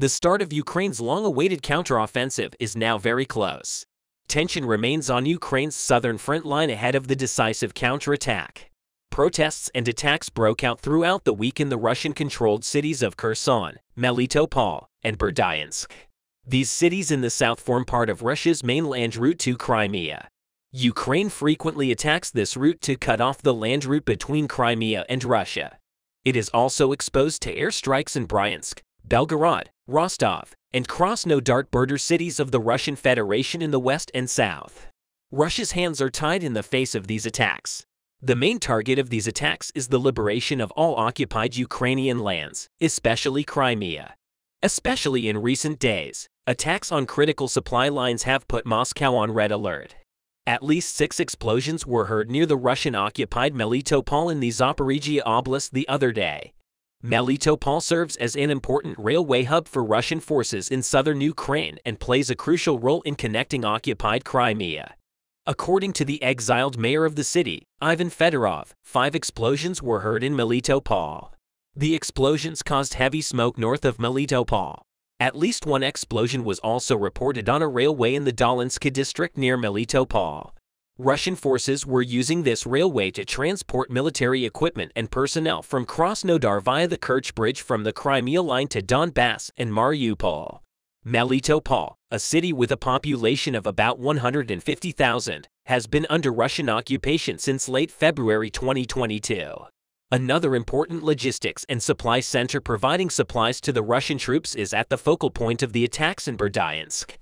The start of Ukraine's long-awaited counteroffensive is now very close. Tension remains on Ukraine's southern front line ahead of the decisive counterattack. Protests and attacks broke out throughout the week in the Russian-controlled cities of Kherson, Melitopol, and Berdyansk. These cities in the south form part of Russia's main land route to Crimea. Ukraine frequently attacks this route to cut off the land route between Crimea and Russia. It is also exposed to airstrikes in Bryansk, Belgorod, Rostov, and Krasnodar border cities of the Russian Federation in the west and south. Russia's hands are tied in the face of these attacks. The main target of these attacks is the liberation of all occupied Ukrainian lands, especially Crimea. Especially in recent days, attacks on critical supply lines have put Moscow on red alert. At least 6 explosions were heard near the Russian-occupied Melitopol in the Zaporizhia Oblast the other day. Melitopol serves as an important railway hub for Russian forces in southern Ukraine and plays a crucial role in connecting occupied Crimea. According to the exiled mayor of the city, Ivan Fedorov, 5 explosions were heard in Melitopol. The explosions caused heavy smoke north of Melitopol. At least 1 explosion was also reported on a railway in the Dolinska district near Melitopol. Russian forces were using this railway to transport military equipment and personnel from Krasnodar via the Kerch Bridge from the Crimea line to Donbass and Mariupol. Melitopol, a city with a population of about 150,000, has been under Russian occupation since late February 2022. Another important logistics and supply center providing supplies to the Russian troops is at the focal point of the attacks in Berdyansk.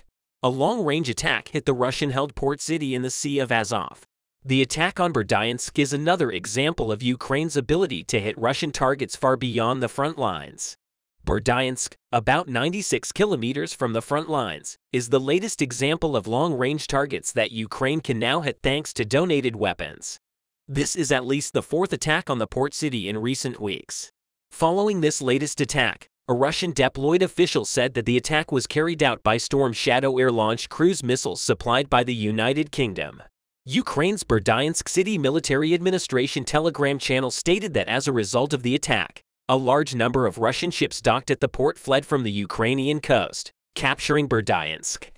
A long-range attack hit the Russian-held port city in the Sea of Azov. The attack on Berdyansk is another example of Ukraine's ability to hit Russian targets far beyond the front lines. Berdyansk, about 96 kilometers from the front lines, is the latest example of long-range targets that Ukraine can now hit thanks to donated weapons. This is at least the 4th attack on the port city in recent weeks. Following this latest attack, a Russian deployed official said that the attack was carried out by Storm Shadow air-launched cruise missiles supplied by the United Kingdom. Ukraine's Berdyansk City Military Administration Telegram channel stated that as a result of the attack, a large number of Russian ships docked at the port fled from the Ukrainian coast, capturing Berdyansk.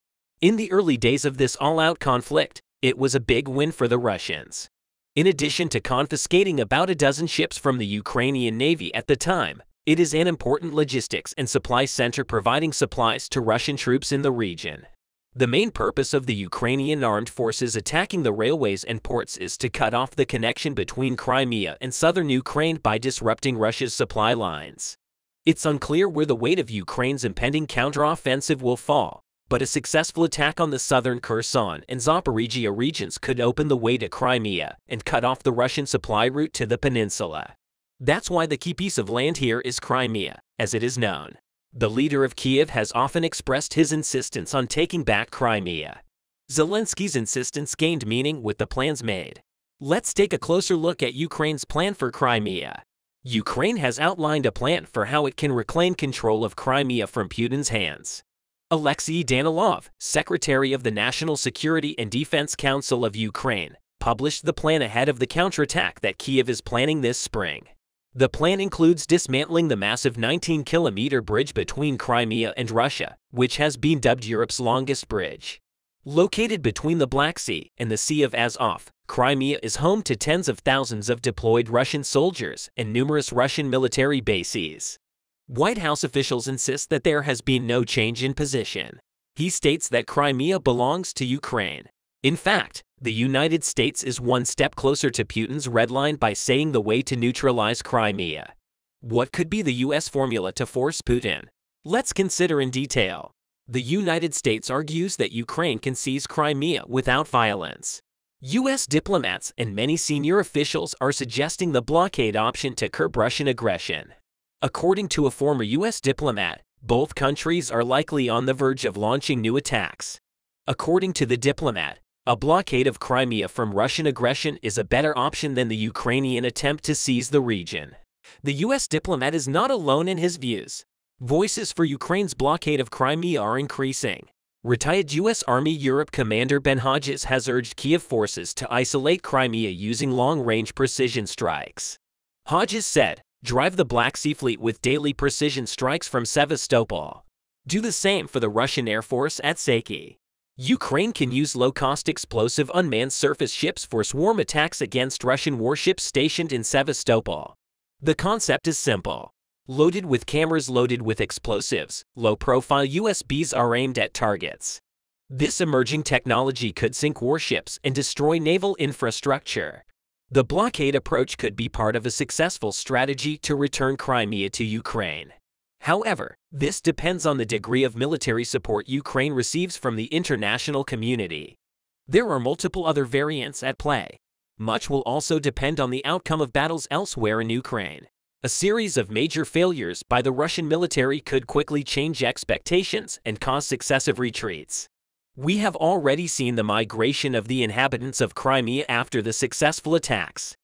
In the early days of this all-out conflict, it was a big win for the Russians. In addition to confiscating about a dozen ships from the Ukrainian Navy at the time, it is an important logistics and supply center providing supplies to Russian troops in the region. The main purpose of the Ukrainian armed forces attacking the railways and ports is to cut off the connection between Crimea and southern Ukraine by disrupting Russia's supply lines. It's unclear where the weight of Ukraine's impending counteroffensive will fall, but a successful attack on the southern Kherson and Zaporizhia regions could open the way to Crimea and cut off the Russian supply route to the peninsula. That's why the key piece of land here is Crimea, as it is known. The leader of Kiev has often expressed his insistence on taking back Crimea. Zelensky's insistence gained meaning with the plans made. Let's take a closer look at Ukraine's plan for Crimea. Ukraine has outlined a plan for how it can reclaim control of Crimea from Putin's hands. Alexei Danilov, Secretary of the National Security and Defense Council of Ukraine, published the plan ahead of the counterattack that Kiev is planning this spring. The plan includes dismantling the massive 19-kilometer bridge between Crimea and Russia, which has been dubbed Europe's longest bridge. Located between the Black Sea and the Sea of Azov, Crimea is home to tens of thousands of deployed Russian soldiers and numerous Russian military bases. White House officials insist that there has been no change in position. He states that Crimea belongs to Ukraine. In fact, the United States is one step closer to Putin's red line by saying the way to neutralize Crimea. What could be the U.S. formula to force Putin? Let's consider in detail. The United States argues that Ukraine can seize Crimea without violence. U.S. diplomats and many senior officials are suggesting the blockade option to curb Russian aggression. According to a former U.S. diplomat, both countries are likely on the verge of launching new attacks. According to the diplomat, a blockade of Crimea from Russian aggression is a better option than the Ukrainian attempt to seize the region. The U.S. diplomat is not alone in his views. Voices for Ukraine's blockade of Crimea are increasing. Retired U.S. Army Europe Commander Ben Hodges has urged Kiev forces to isolate Crimea using long-range precision strikes. Hodges said, "Drive the Black Sea Fleet with daily precision strikes from Sevastopol." Do the same for the Russian Air Force at Saki. Ukraine can use low-cost explosive unmanned surface ships for swarm attacks against Russian warships stationed in Sevastopol. The concept is simple. Loaded with cameras loaded with explosives, low-profile USBs are aimed at targets. This emerging technology could sink warships and destroy naval infrastructure. The blockade approach could be part of a successful strategy to return Crimea to Ukraine. However, this depends on the degree of military support Ukraine receives from the international community. There are multiple other variants at play. Much will also depend on the outcome of battles elsewhere in Ukraine. A series of major failures by the Russian military could quickly change expectations and cause successive retreats. We have already seen the migration of the inhabitants of Crimea after the successful attacks.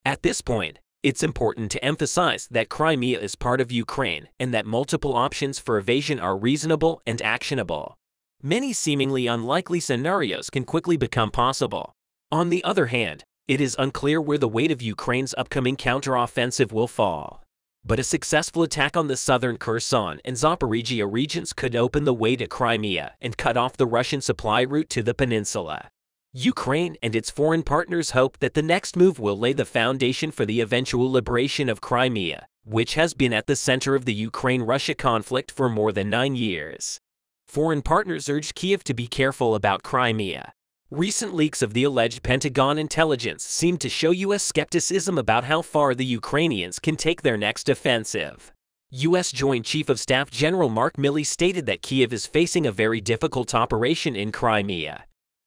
At this point, it's important to emphasize that Crimea is part of Ukraine and that multiple options for evasion are reasonable and actionable. Many seemingly unlikely scenarios can quickly become possible. On the other hand, it is unclear where the weight of Ukraine's upcoming counteroffensive will fall. But a successful attack on the southern Kherson and Zaporizhia regions could open the way to Crimea and cut off the Russian supply route to the peninsula. Ukraine and its foreign partners hope that the next move will lay the foundation for the eventual liberation of Crimea, which has been at the center of the Ukraine-Russia conflict for more than 9 years. Foreign partners urge Kyiv to be careful about Crimea. Recent leaks of the alleged Pentagon intelligence seem to show U.S. skepticism about how far the Ukrainians can take their next offensive. U.S. Joint Chief of Staff General Mark Milley stated that Kyiv is facing a very difficult operation in Crimea.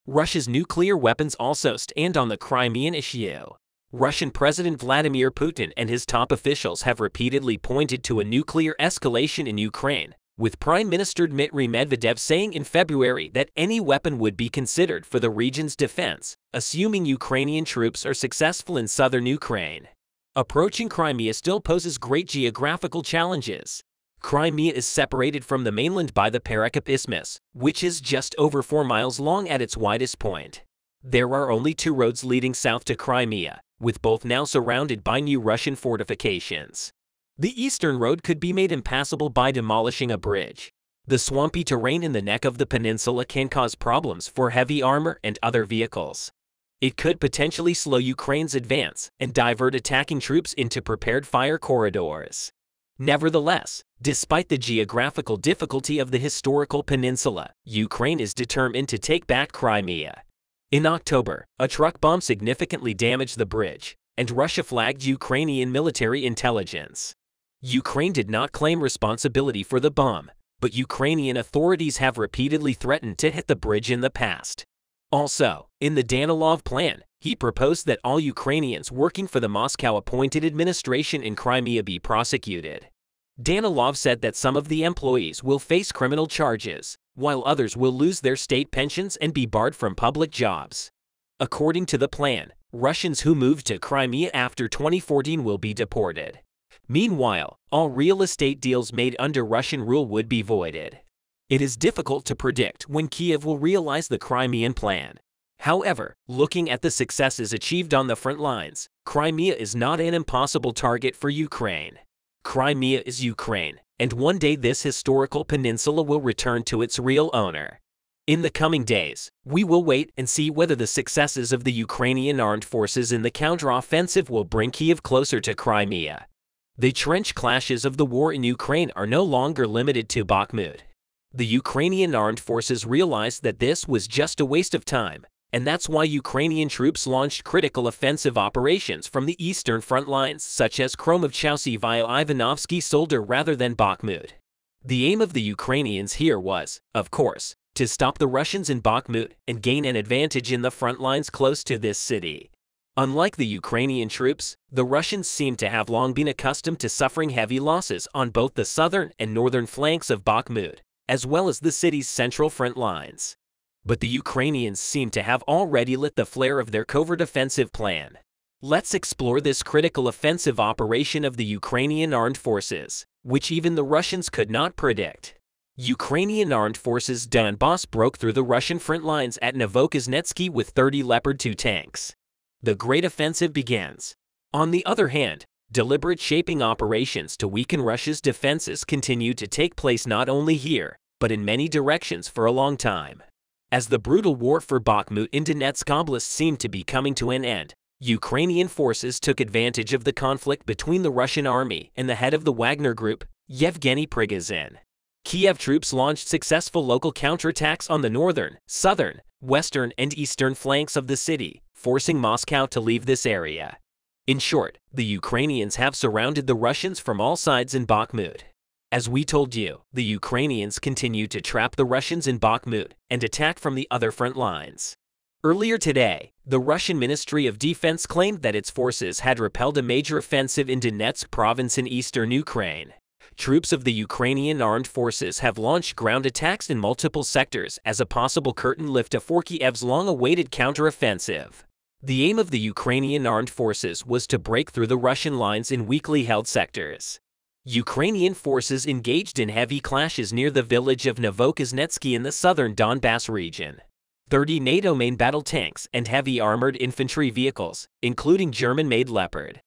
Russia's nuclear weapons also stand on the Crimean issue. Russian President Vladimir Putin and his top officials have repeatedly pointed to a nuclear escalation in Ukraine, with Prime Minister Dmitry Medvedev saying in February that any weapon would be considered for the region's defense, assuming Ukrainian troops are successful in southern Ukraine. Approaching Crimea still poses great geographical challenges. Crimea is separated from the mainland by the Perekop Isthmus, which is just over 4 miles long at its widest point. There are only 2 roads leading south to Crimea, with both now surrounded by new Russian fortifications. The eastern road could be made impassable by demolishing a bridge. The swampy terrain in the neck of the peninsula can cause problems for heavy armor and other vehicles. It could potentially slow Ukraine's advance and divert attacking troops into prepared fire corridors. Nevertheless, despite the geographical difficulty of the historical peninsula, Ukraine is determined to take back Crimea. In October, a truck bomb significantly damaged the bridge, and Russia flagged Ukrainian military intelligence. Ukraine did not claim responsibility for the bomb, but Ukrainian authorities have repeatedly threatened to hit the bridge in the past. Also, in the Danilov plan, he proposed that all Ukrainians working for the Moscow-appointed administration in Crimea be prosecuted. Danilov said that some of the employees will face criminal charges, while others will lose their state pensions and be barred from public jobs. According to the plan, Russians who moved to Crimea after 2014 will be deported. Meanwhile, all real estate deals made under Russian rule would be voided. It is difficult to predict when Kyiv will realize the Crimean plan. However, looking at the successes achieved on the front lines, Crimea is not an impossible target for Ukraine. Crimea is Ukraine, and one day this historical peninsula will return to its real owner. In the coming days, we will wait and see whether the successes of the Ukrainian armed forces in the counteroffensive will bring Kyiv closer to Crimea. The trench clashes of the war in Ukraine are no longer limited to Bakhmut. The Ukrainian armed forces realized that this was just a waste of time, and that's why Ukrainian troops launched critical offensive operations from the eastern front lines such as Kromovchausi via Ivanovsky Soldier rather than Bakhmut. The aim of the Ukrainians here was, of course, to stop the Russians in Bakhmut and gain an advantage in the front lines close to this city. Unlike the Ukrainian troops, the Russians seem to have long been accustomed to suffering heavy losses on both the southern and northern flanks of Bakhmut, as well as the city's central front lines. But the Ukrainians seem to have already lit the flare of their covert offensive plan. Let's explore this critical offensive operation of the Ukrainian armed forces, which even the Russians could not predict. Ukrainian armed forces Donbass broke through the Russian front lines at Novokuznetsky with 30 Leopard 2 tanks. The Great Offensive begins. On the other hand, deliberate shaping operations to weaken Russia's defenses continued to take place not only here, but in many directions for a long time. As the brutal war for Bakhmut in Donetsk Oblast seemed to be coming to an end, Ukrainian forces took advantage of the conflict between the Russian army and the head of the Wagner Group, Yevgeny Prigozhin. Kiev troops launched successful local counterattacks on the northern, southern, western, and eastern flanks of the city, forcing Moscow to leave this area. In short, the Ukrainians have surrounded the Russians from all sides in Bakhmut. As we told you, the Ukrainians continue to trap the Russians in Bakhmut and attack from the other front lines. Earlier today, the Russian Ministry of Defense claimed that its forces had repelled a major offensive in Donetsk province in eastern Ukraine. Troops of the Ukrainian armed forces have launched ground attacks in multiple sectors as a possible curtain lift for Kiev's long-awaited counteroffensive. The aim of the Ukrainian armed forces was to break through the Russian lines in weakly held sectors. Ukrainian forces engaged in heavy clashes near the village of Novokuznetsky in the southern Donbass region. 30 NATO main battle tanks and heavy armored infantry vehicles, including German-made Leopard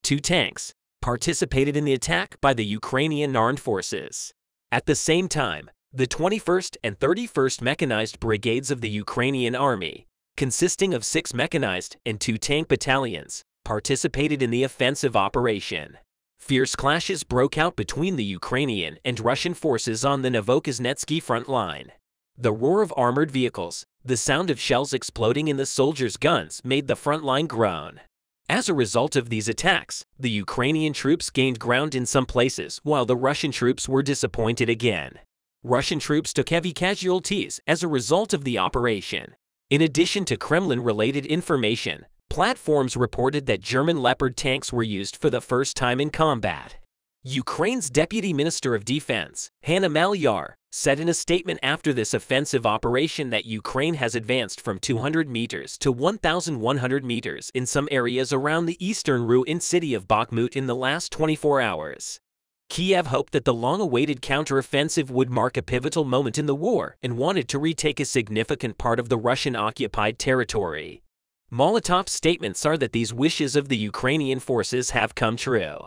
2 tanks, participated in the attack by the Ukrainian armed forces. At the same time, the 21st and 31st Mechanized Brigades of the Ukrainian Army, consisting of 6 mechanized and 2 tank battalions, participated in the offensive operation. Fierce clashes broke out between the Ukrainian and Russian forces on the Novokuznetsky front line. The roar of armored vehicles, the sound of shells exploding in the soldiers' guns made the front line groan. As a result of these attacks, the Ukrainian troops gained ground in some places while the Russian troops were disappointed again. Russian troops took heavy casualties as a result of the operation. In addition to Kremlin-related information, platforms reported that German Leopard tanks were used for the first time in combat. Ukraine's Deputy Minister of Defense, Hanna Maliar, said in a statement after this offensive operation that Ukraine has advanced from 200 meters to 1,100 meters in some areas around the eastern ruined city of Bakhmut in the last 24 hours. Kiev hoped that the long-awaited counteroffensive would mark a pivotal moment in the war and wanted to retake a significant part of the Russian-occupied territory. Molotov's statements are that these wishes of the Ukrainian forces have come true.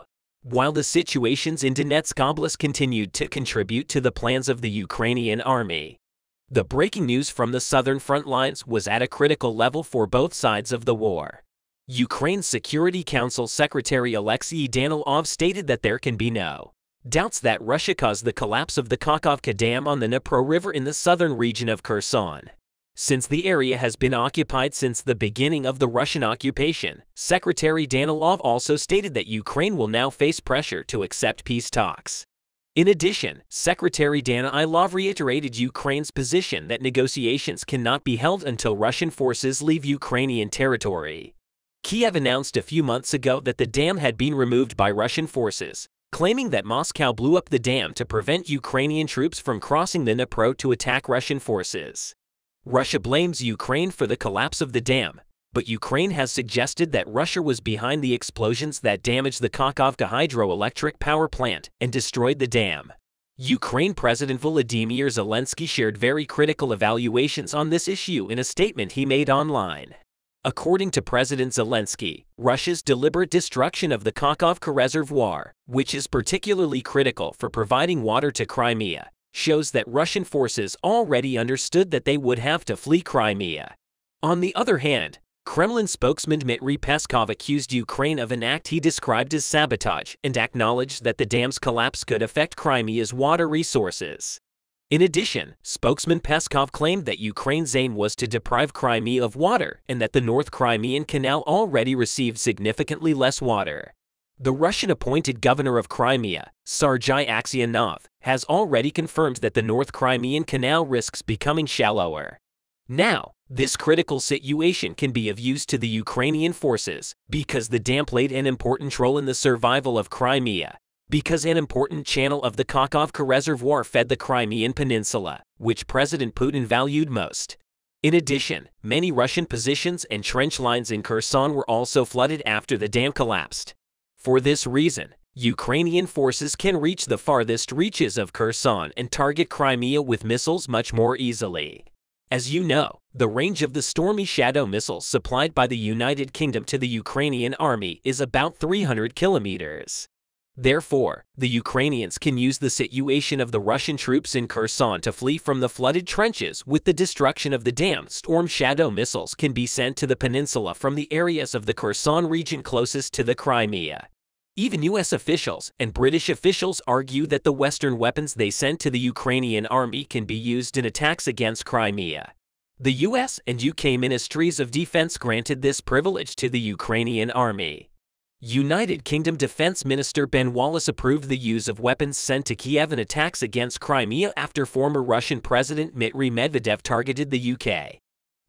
While the situations in Donetsk Oblast continued to contribute to the plans of the Ukrainian army, the breaking news from the southern front lines was at a critical level for both sides of the war. Ukraine's Security Council Secretary Alexei Danilov stated that there can be no doubts that Russia caused the collapse of the Kakhovka Dam on the Dnipro River in the southern region of Kherson. Since the area has been occupied since the beginning of the Russian occupation, Secretary Danilov also stated that Ukraine will now face pressure to accept peace talks. In addition, Secretary Danilov reiterated Ukraine's position that negotiations cannot be held until Russian forces leave Ukrainian territory. Kiev announced a few months ago that the dam had been removed by Russian forces, claiming that Moscow blew up the dam to prevent Ukrainian troops from crossing the Dnipro to attack Russian forces. Russia blames Ukraine for the collapse of the dam, but Ukraine has suggested that Russia was behind the explosions that damaged the Kakhovka hydroelectric power plant and destroyed the dam. Ukraine President Volodymyr Zelensky shared very critical evaluations on this issue in a statement he made online. According to President Zelensky, Russia's deliberate destruction of the Kakhovka reservoir, which is particularly critical for providing water to Crimea, shows that Russian forces already understood that they would have to flee Crimea. On the other hand, Kremlin spokesman Dmitry Peskov accused Ukraine of an act he described as sabotage and acknowledged that the dam's collapse could affect Crimea's water resources. In addition, spokesman Peskov claimed that Ukraine's aim was to deprive Crimea of water and that the North Crimean Canal already received significantly less water. The Russian-appointed governor of Crimea, Sergei Aksyonov, has already confirmed that the North Crimean Canal risks becoming shallower. Now, this critical situation can be of use to the Ukrainian forces because the dam played an important role in the survival of Crimea, because an important channel of the Kakhovka reservoir fed the Crimean Peninsula, which President Putin valued most. In addition, many Russian positions and trench lines in Kherson were also flooded after the dam collapsed. For this reason, Ukrainian forces can reach the farthest reaches of Kherson and target Crimea with missiles much more easily. As you know, the range of the Stormy Shadow missiles supplied by the United Kingdom to the Ukrainian army is about 300 kilometers. Therefore, the Ukrainians can use the situation of the Russian troops in Kherson to flee from the flooded trenches. With the destruction of the dam, Storm Shadow missiles can be sent to the peninsula from the areas of the Kherson region closest to the Crimea. Even US officials and British officials argue that the Western weapons they sent to the Ukrainian army can be used in attacks against Crimea. The US and UK Ministries of Defense granted this privilege to the Ukrainian army. United Kingdom Defense Minister Ben Wallace approved the use of weapons sent to Kiev in attacks against Crimea after former Russian President Dmitry Medvedev targeted the UK.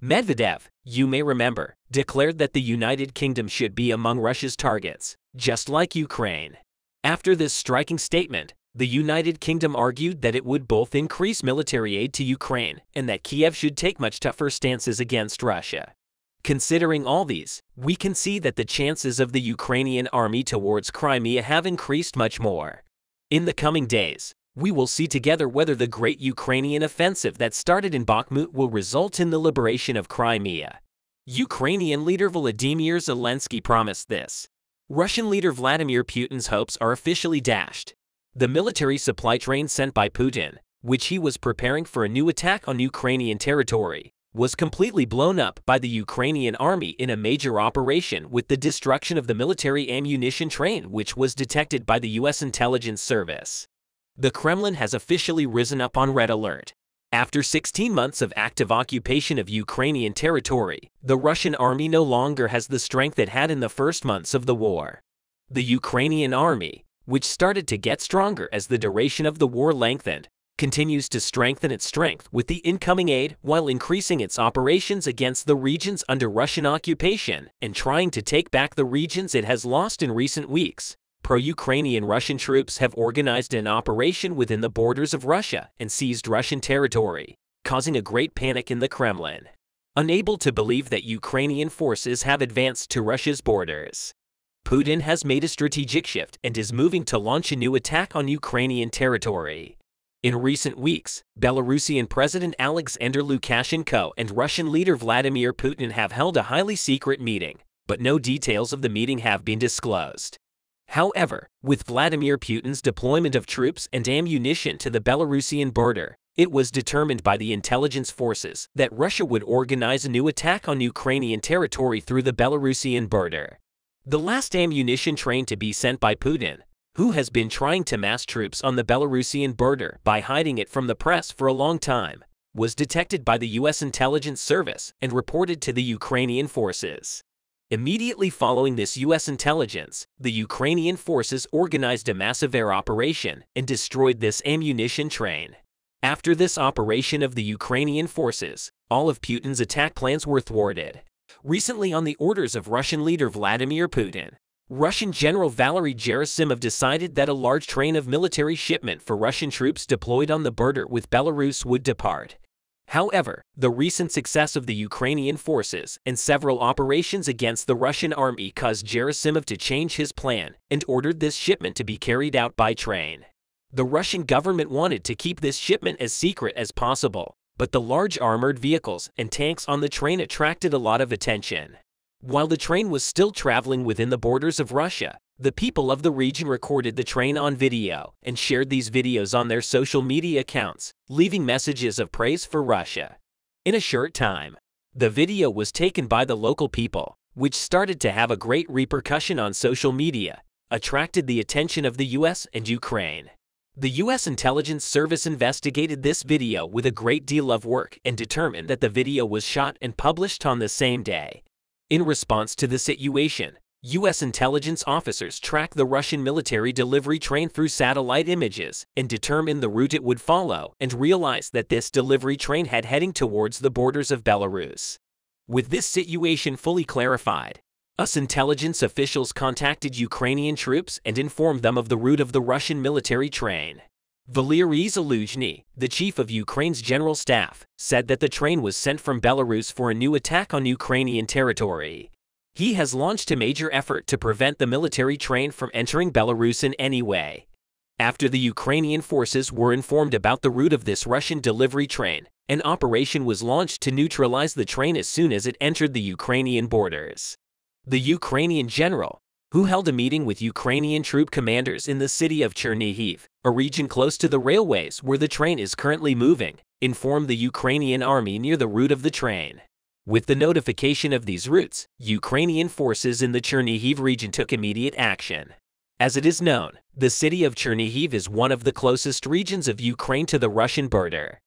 Medvedev, you may remember, declared that the United Kingdom should be among Russia's targets, just like Ukraine. After this striking statement, the United Kingdom argued that it would both increase military aid to Ukraine and that Kiev should take much tougher stances against Russia. Considering all these, we can see that the chances of the Ukrainian army towards Crimea have increased much more. In the coming days, we will see together whether the great Ukrainian offensive that started in Bakhmut will result in the liberation of Crimea. Ukrainian leader Volodymyr Zelensky promised this. Russian leader Vladimir Putin's hopes are officially dashed. The military supply train sent by Putin, which he was preparing for a new attack on Ukrainian territory, was completely blown up by the Ukrainian army in a major operation with the destruction of the military ammunition train, which was detected by the US intelligence service. The Kremlin has officially risen up on red alert. After 16 months of active occupation of Ukrainian territory, the Russian army no longer has the strength it had in the first months of the war. The Ukrainian army, which started to get stronger as the duration of the war lengthened, continues to strengthen its strength with the incoming aid while increasing its operations against the regions under Russian occupation and trying to take back the regions it has lost in recent weeks. Pro-Ukrainian Russian troops have organized an operation within the borders of Russia and seized Russian territory, causing a great panic in the Kremlin. Unable to believe that Ukrainian forces have advanced to Russia's borders, Putin has made a strategic shift and is moving to launch a new attack on Ukrainian territory. In recent weeks, Belarusian President Alexander Lukashenko and Russian leader Vladimir Putin have held a highly secret meeting, but no details of the meeting have been disclosed. However, with Vladimir Putin's deployment of troops and ammunition to the Belarusian border, it was determined by the intelligence forces that Russia would organize a new attack on Ukrainian territory through the Belarusian border. The last ammunition train to be sent by Putin, who has been trying to mass troops on the Belarusian border by hiding it from the press for a long time, was detected by the US intelligence service and reported to the Ukrainian forces. Immediately following this US intelligence, the Ukrainian forces organized a massive air operation and destroyed this ammunition train. After this operation of the Ukrainian forces, all of Putin's attack plans were thwarted. Recently, on the orders of Russian leader Vladimir Putin, Russian General Valery Gerasimov decided that a large train of military shipment for Russian troops deployed on the border with Belarus would depart. However, the recent success of the Ukrainian forces and several operations against the Russian army caused Gerasimov to change his plan and ordered this shipment to be carried out by train. The Russian government wanted to keep this shipment as secret as possible, but the large armored vehicles and tanks on the train attracted a lot of attention. While the train was still traveling within the borders of Russia, the people of the region recorded the train on video and shared these videos on their social media accounts, leaving messages of praise for Russia. In a short time, the video was taken by the local people, which started to have a great repercussion on social media, attracted the attention of the US and Ukraine. The US intelligence service investigated this video with a great deal of work and determined that the video was shot and published on the same day. In response to the situation, US intelligence officers tracked the Russian military delivery train through satellite images and determined the route it would follow and realized that this delivery train had heading towards the borders of Belarus. With this situation fully clarified, US intelligence officials contacted Ukrainian troops and informed them of the route of the Russian military train. Valery Zaluzhny, the chief of Ukraine's general staff, said that the train was sent from Belarus for a new attack on Ukrainian territory. He has launched a major effort to prevent the military train from entering Belarus in any way. After the Ukrainian forces were informed about the route of this Russian delivery train, an operation was launched to neutralize the train as soon as it entered the Ukrainian borders. The Ukrainian general, who held a meeting with Ukrainian troop commanders in the city of Chernihiv, a region close to the railways where the train is currently moving, informed the Ukrainian army near the route of the train. With the notification of these routes, Ukrainian forces in the Chernihiv region took immediate action. As it is known, the city of Chernihiv is one of the closest regions of Ukraine to the Russian border.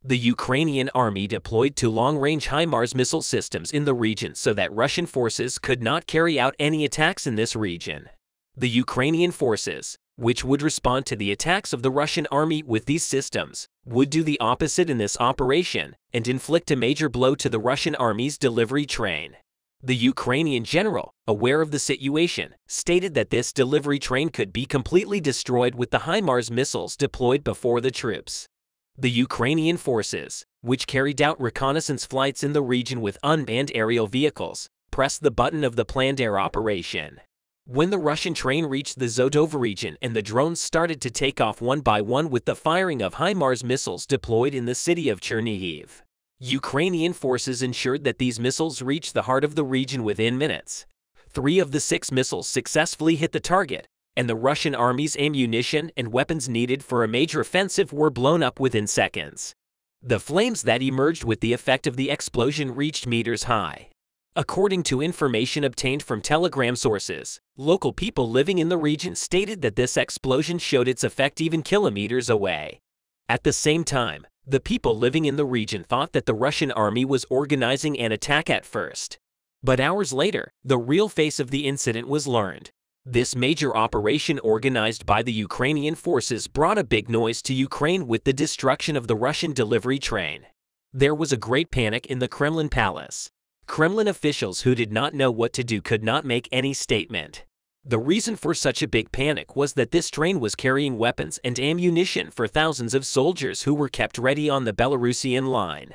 The Ukrainian army deployed two long-range HIMARS missile systems in the region so that Russian forces could not carry out any attacks in this region. The Ukrainian forces, which would respond to the attacks of the Russian army with these systems, would do the opposite in this operation and inflict a major blow to the Russian army's delivery train. The Ukrainian general, aware of the situation, stated that this delivery train could be completely destroyed with the HIMARS missiles deployed before the troops. The Ukrainian forces, which carried out reconnaissance flights in the region with unmanned aerial vehicles, pressed the button of the planned air operation. When the Russian train reached the Zhodova region and the drones started to take off one by one with the firing of HIMARS missiles deployed in the city of Chernihiv, Ukrainian forces ensured that these missiles reached the heart of the region within minutes. 3 of the 6 missiles successfully hit the target, and the Russian army's ammunition and weapons needed for a major offensive were blown up within seconds. The flames that emerged with the effect of the explosion reached meters high. According to information obtained from Telegram sources, local people living in the region stated that this explosion showed its effect even kilometers away. At the same time, the people living in the region thought that the Russian army was organizing an attack at first. But hours later, the real face of the incident was learned. This major operation organized by the Ukrainian forces brought a big noise to Ukraine with the destruction of the Russian delivery train. There was a great panic in the Kremlin palace. Kremlin officials who did not know what to do could not make any statement. The reason for such a big panic was that this train was carrying weapons and ammunition for thousands of soldiers who were kept ready on the Belarusian line.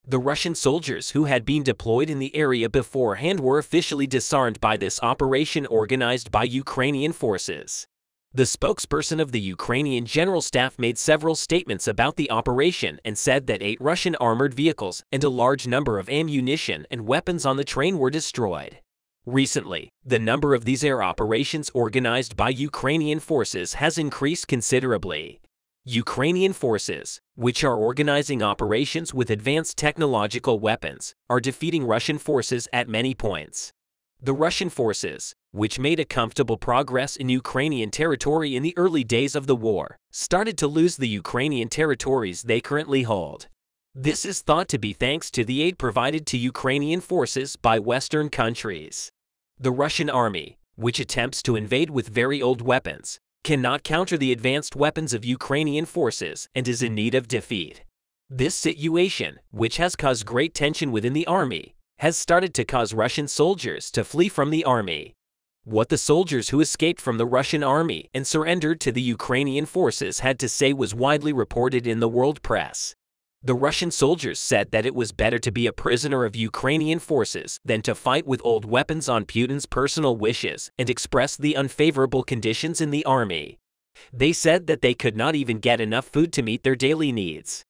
The Russian soldiers who had been deployed in the area beforehand were officially disarmed by this operation organized by Ukrainian forces. The spokesperson of the Ukrainian General Staff made several statements about the operation and said that 8 Russian armored vehicles and a large number of ammunition and weapons on the train were destroyed. Recently, the number of these air operations organized by Ukrainian forces has increased considerably. Ukrainian forces, which are organizing operations with advanced technological weapons, are defeating Russian forces at many points. The Russian forces, which made a comfortable progress in Ukrainian territory in the early days of the war, started to lose the Ukrainian territories they currently hold. This is thought to be thanks to the aid provided to Ukrainian forces by Western countries. The Russian army, which attempts to invade with very old weapons, cannot counter the advanced weapons of Ukrainian forces and is in need of defeat. This situation, which has caused great tension within the army, has started to cause Russian soldiers to flee from the army. What the soldiers who escaped from the Russian army and surrendered to the Ukrainian forces had to say was widely reported in the world press. The Russian soldiers said that it was better to be a prisoner of Ukrainian forces than to fight with old weapons on Putin's personal wishes and expressed the unfavorable conditions in the army. They said that they could not even get enough food to meet their daily needs.